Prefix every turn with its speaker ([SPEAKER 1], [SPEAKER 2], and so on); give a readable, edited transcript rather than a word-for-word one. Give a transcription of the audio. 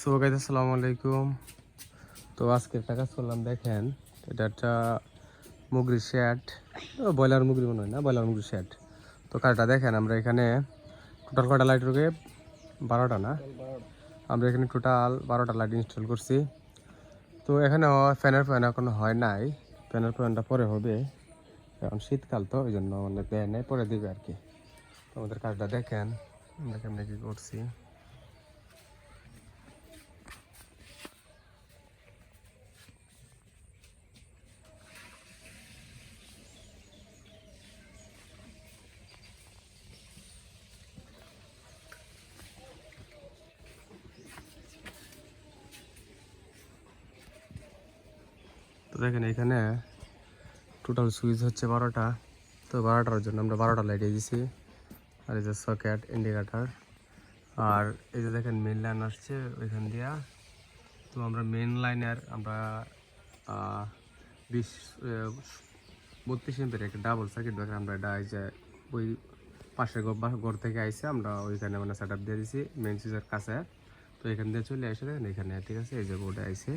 [SPEAKER 1] So guys আসসালামু আলাইকুম। তো আজকে একটা কাজ করলাম, দেখেন এটা একটা মুগরির শেড, ব্রয়লার মুগরি মনে হয় না, ব্রয়লার মুগরির শেড। তো কাজটা দেখেন, আমরা এখানে টোটাল কয়টা লাইট ঢুকে 12টা না, আমরা এখানে টোটাল 12টা লাইট ইনস্টল করছি। তো এখানে ফ্যানের ফ্যান এখনো হয় নাই, ফ্যানের ফ্যানটা পরে হবে, এখন শীতকাল তো ওই জন্য মানে দেয় নেই, পরে দিবে আর কি। তো আমাদের কাজটা দেখেন আমরা কেমনি কি করছি। তো দেখেন এখানে টোটাল সুইচ হচ্ছে 12টা। তো 12টার জন্য আমরা 12টা লাইট দিয়েছি। আর এই যে সকেট ইন্ডিকেটার, আর এই যে দেখেন মেন লাইন আসছে ওইখান দিয়া। তো আমরা মেন লাইনের আমরা 20-32 এমপির একটা ডাবল সার্কিট ব্রেকার আমরা এটা এই যে ওই পাশের ঘর থেকে আইসে আমরা ওইখানে মানে সেট আপ দিয়ে দিছি মেন সুইচের কাছে। তো এখান দিয়ে চলে আসে দেখেন এখানে, ঠিক আছে, এই যে বোর্ডে আইসে।